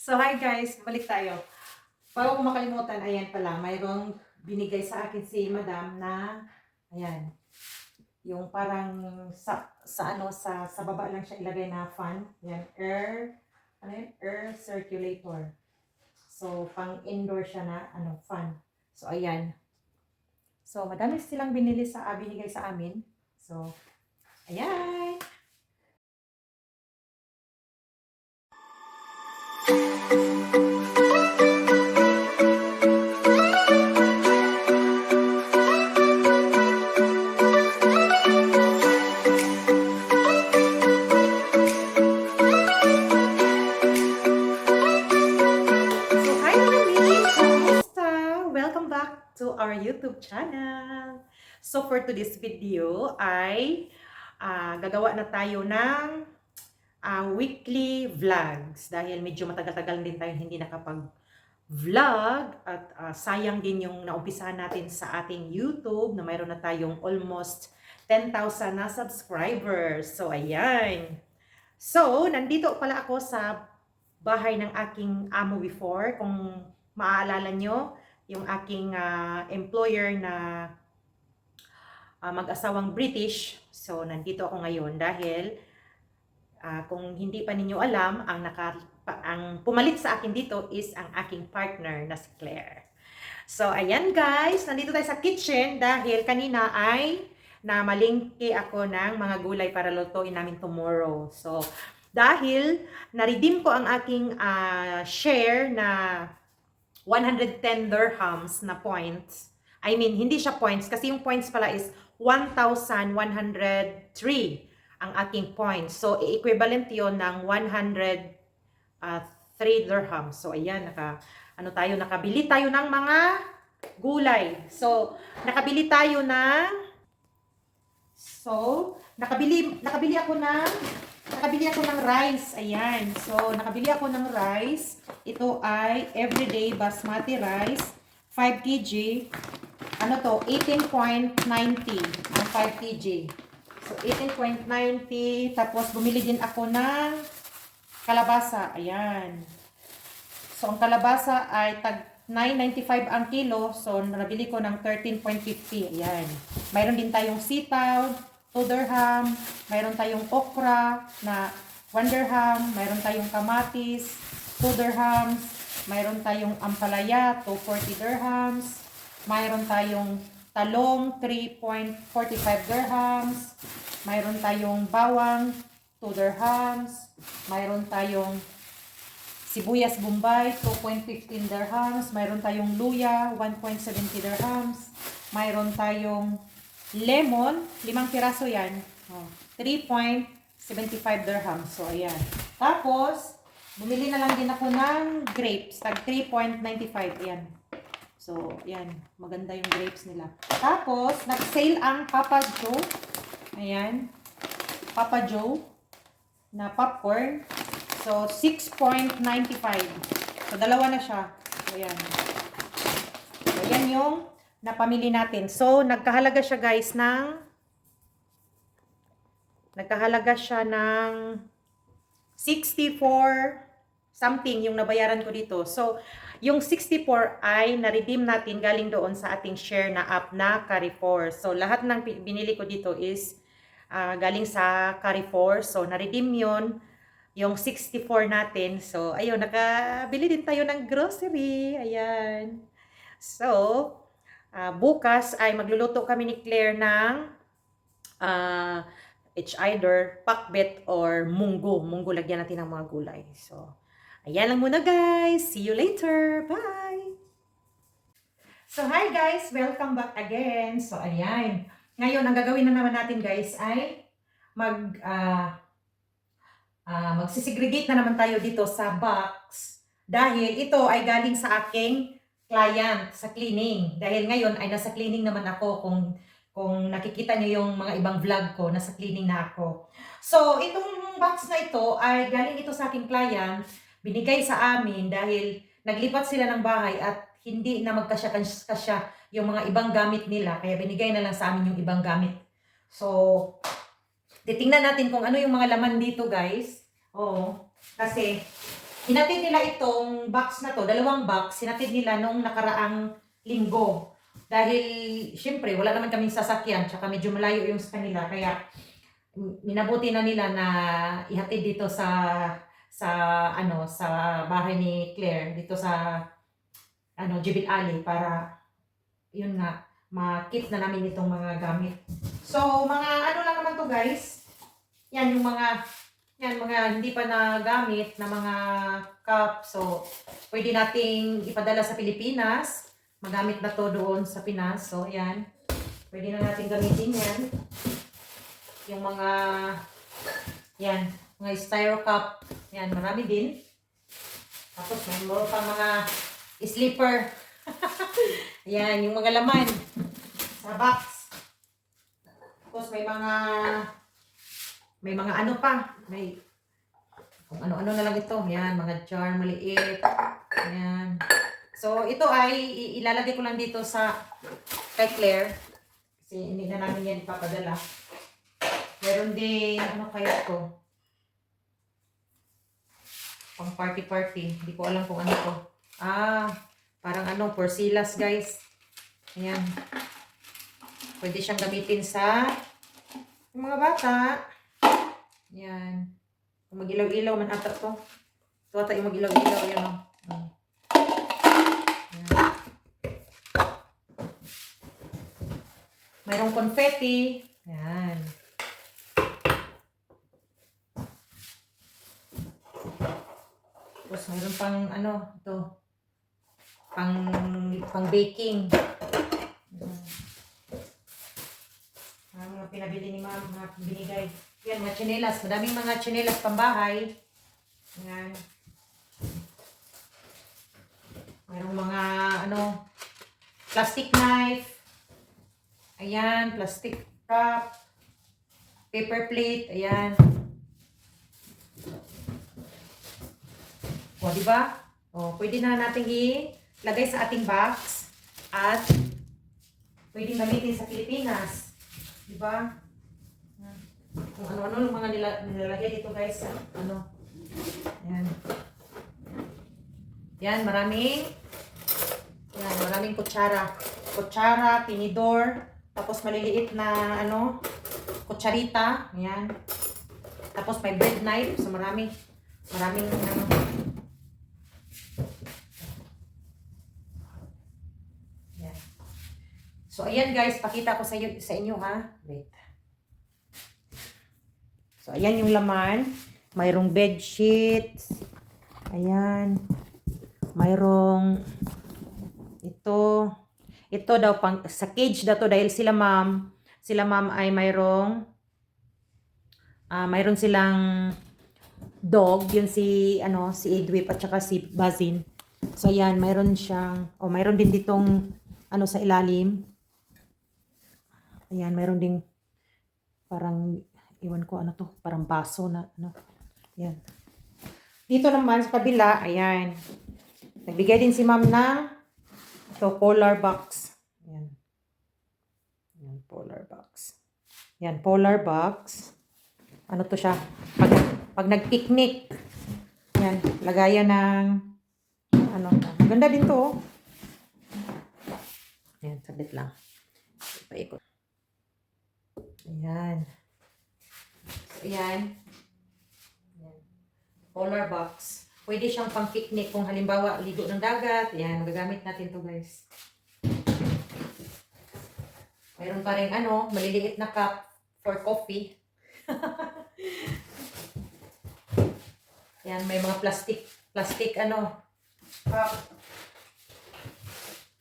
So, hi guys, balik tayo. Bago ko makalimutan, ayan pala, mayroong binigay sa akin si Madam na, ayan, yung parang sa baba lang siya ilagay na fan. Ayan, air circulator. So, pang indoor siya na, fan. So, ayan. So, madami silang binigay sa amin. So, ayan. So, hi Mami! Kamusta? Welcome back to our YouTube channel. So, for today's video ay gagawa na tayo ng weekly vlogs dahil medyo matagal-tagal din tayo hindi nakapag-vlog at sayang din yung naumpisahan natin sa ating YouTube na mayroon na tayong almost 10,000 na subscribers. So, ayan. So, nandito pala ako sa bahay ng aking amo before. Kung maaalala nyo, yung aking employer na mag-asawang British. So, nandito ako ngayon dahil kung hindi pa ninyo alam, ang pumalit sa akin dito is ang aking partner na si Claire. So, ayan guys, nandito tayo sa kitchen dahil kanina ay namalingki ako ng mga gulay para lutuin namin tomorrow. So, dahil na-redeem ko ang aking share na 110 dirhams na points. I mean, hindi siya points kasi yung points pala is 1,103 ang aking points. So, equivalent yon ng 103 dirhams. So, ayan, nakabili tayo ng mga gulay. So, nakabili ako ng rice. Ayan. So, nakabili ako ng rice. Ito ay everyday basmati rice. 5 kg. Ano to? 18.90 ang 5 kg. So, 18.90. Tapos, bumili din ako ng kalabasa. Ayan. So, ang kalabasa ay tag 9.95 ang kilo. So, nabili ko ng 13.50. Ayan. Mayroon din tayong sitaw, 2 dirham. Mayroon tayong okra na 1 dirham. Mayroon tayong kamatis, 2 dirhams. Mayroon tayong ampalaya, 240 dirhams. Mayroon tayong talong, 3.45 dirhams. Mayroon tayong bawang, 2 dirhams. Mayroon tayong sibuyas Bombay, 2.15 dirhams. Mayroon tayong luya, 1.70 dirhams. Mayroon tayong lemon, 5 piraso yan. 3.75 dirhams. So, ayan. Tapos, bumili na lang din ako ng grapes. Tag 3.95. Ayan. So, ayan. Maganda yung grapes nila. Tapos, nag-sale ang Papa Joe. Ayan. Papa Joe na popcorn. So, 6.95. So, dalawa na siya. So, ayan. So, ayan yung napamili natin. So, nagkahalaga siya guys ng 64 something yung nabayaran ko dito. So, yung 64 ay na-redeem natin galing doon sa ating share na app na Carrefour. So, lahat ng binili ko dito is galing sa Carrefour. So, na-redeem yun. Yung 64 natin. So, ayun, nakabili din tayo ng grocery. Ayan. So, bukas ay magluluto kami ni Claire ng it's either pakbet or munggo. Munggo, lagyan natin ng mga gulay. So, ayan lang muna guys. See you later. Bye! So, hi guys! Welcome back again. So, ayan. Ngayon, ang gagawin na naman natin guys ay magsisegregate na naman tayo dito sa box dahil ito ay galing sa aking client sa cleaning. Dahil ngayon ay nasa cleaning naman ako kung nakikita niyo yung mga ibang vlog ko, nasa cleaning na ako. So, itong box na ito ay galing ito sa aking client, binigay sa amin dahil naglipat sila ng bahay at hindi na magkasya yung mga ibang gamit nila. Kaya binigay na lang sa amin yung ibang gamit. So, titingnan natin kung ano yung mga laman dito, guys. Oo. Kasi, Hinatid nila itong box na to, dalawang box, hinatid nila nung nakaraang linggo. Dahil, syempre, wala naman kaming sasakyan, tsaka medyo malayo yung sa kanila, kaya minabuti na nila na ihatid dito sa sa bahay ni Claire, dito sa Jibil Ali, para yun nga, ma-keep na namin itong mga gamit. So, mga ano lang naman to guys. Yan yung mga hindi pa nagamit na mga cup. So, pwede nating ipadala sa Pilipinas. Magamit na to doon sa Pinas. So, yan. Pwede na natin gamitin yan. Yung mga styro cup. Yan, marami din. Tapos, may more pa mga sleeper. Yan, yung mga laman sa box. Tapos, may mga ano pa. May kung ano-ano na lang ito. Yan, mga jar maliit. Yan. So, ito ay ilalagay ko lang dito kay Claire. Kasi hindi na namin yan ipapadala. Meron din, ano kaya ito? Pang party-party. Hindi ko alam kung ano to. Parang porsilas guys. Ayan. Pwede siyang gamitin sa yung mga bata. Ayan. Kung mag-ilaw-ilaw man ata to. Ito ata yung mag-ilaw-ilaw. Ayan o. Mayroong confetti. Ayan. Tapos mayroon pang ito. Pang baking. Mga pinabili ni ma'am, mga binigay. Yan, mga tsinelas. Madaming mga tsinelas pambahay. Yan. Mayroong mga plastic knife. Ayan, plastic cup. Paper plate. Ayan. O, diba? O, pwede na natin ilagay sa ating box. At pwede gamitin sa Pilipinas. Diba? Kung ano-ano yung mga nilalagay dito guys. Ayan. Yan, maraming kutsara. Kutsara, tinidor, tapos maliliit na kutsarita. Ayan. Tapos may bread knife. So maraming Ayan. So ayan guys, pakita ko sa inyo ha. Wait. So ayan yung laman. Mayroong bed sheets. Ayan. Mayroong ito daw sa cage daw to dahil sila ma'am ay mayroon silang dog, yun si Edwip at saka si Bazin. So ayan, mayroon din ditong sa ilalim. Ayan, mayroon ding parang iwan ko parang baso na Ayan. Dito naman sa kabila, ayan. Nagbigay din si ma'am ng polar box. Ayan. Ayan, polar box. Ayan, polar box. Ano to siya? Pag nag-picnic. Ayan, lagayan ng Ganda din to. Ayan, sabit lang. Paikot. Ayan. So, ayan. Polar box. Pwede siyang pang picnic kung halimbawa ligo ng dagat. Ayan, magagamit natin to guys. Mayroon pa rin maliliit na cup for coffee. Ayan, may mga plastic cup.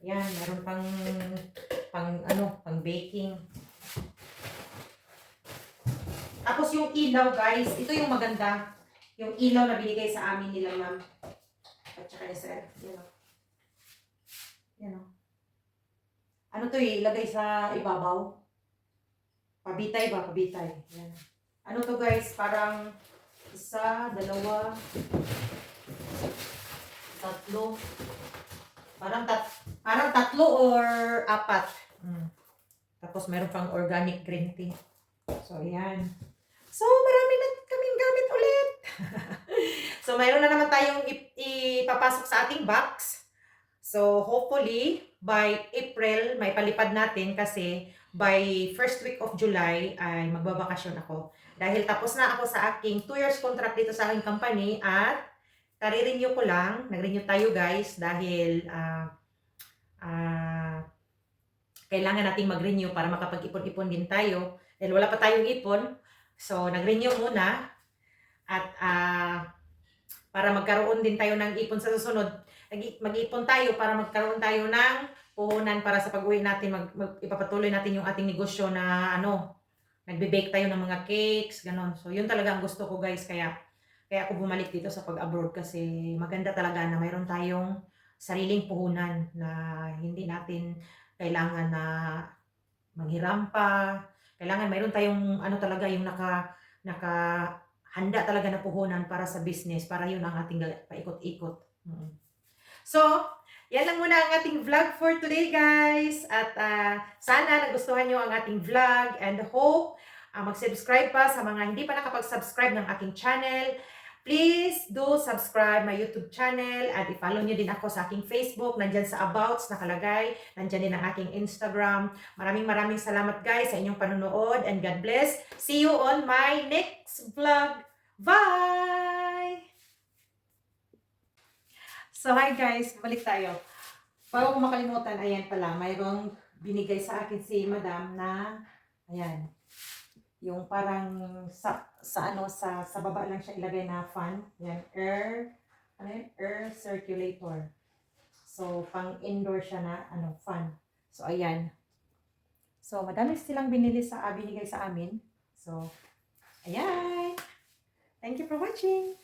Ayan, mayroon pang baking. Tapos yung ilaw guys, ito yung maganda. Yung ilaw na binigay sa amin nila ma'am. At saka ni sir. Yan o. Ano to ilagay sa ibabaw? Pabitay ba? Pabitay. Yan. Ano to guys? Parang 1, 2, 3. Parang 3 or 4. Tapos meron pang organic green tea. So, ayan. So, marami na kaming gamit ulit. So, So, mayroon na naman tayong ipapasok sa ating box. So, hopefully, by April, may palipad natin kasi by first week of July ay magbabakasyon ako. Dahil tapos na ako sa aking 2 years contract dito sa aking company at kare-renew ko lang. Nag-renew tayo guys dahil kailangan nating mag-renew para makapag-ipon-ipon din tayo. Dahil wala pa tayong ipon. So, nag-renew muna. At para magkaroon din tayo ng ipon sa susunod, mag-ipon tayo para magkaroon tayo ng puhunan para sa pag-uwi natin, ipapatuloy natin yung ating negosyo na nagbe-bake tayo ng mga cakes, ganon. So, yun talaga ang gusto ko guys. Kaya ako bumalik dito sa pag-abroad kasi maganda talaga na mayroon tayong sariling puhunan na hindi natin kailangan na manghiram pa. Kailangan mayroon tayong talaga yung handa talaga na puhunan para sa business, para yun ang ating paikot-ikot. So, yan lang muna ang ating vlog for today guys. At sana nagustuhan nyo ang ating vlog and hope mag-subscribe pa sa mga hindi pa nakapag-subscribe ng aking channel. Please do subscribe my YouTube channel at i-follow nyo din ako sa aking Facebook. Nandyan sa Abouts nakalagay. Nandyan din ang aking Instagram. Maraming salamat guys sa inyong panunood and God bless. See you on my next vlog. Bye! So hi guys, balik tayo. Bago ko makalimutan, ayan pala, mayroong binigay sa akin si Madam na, ayan, yung parang sa baba lang siya ilagay na fan. Yan, air circulator. So, pang indoor siya na, fan. So, ayan. So, madami silang binigay sa amin. So, ayan. Thank you for watching.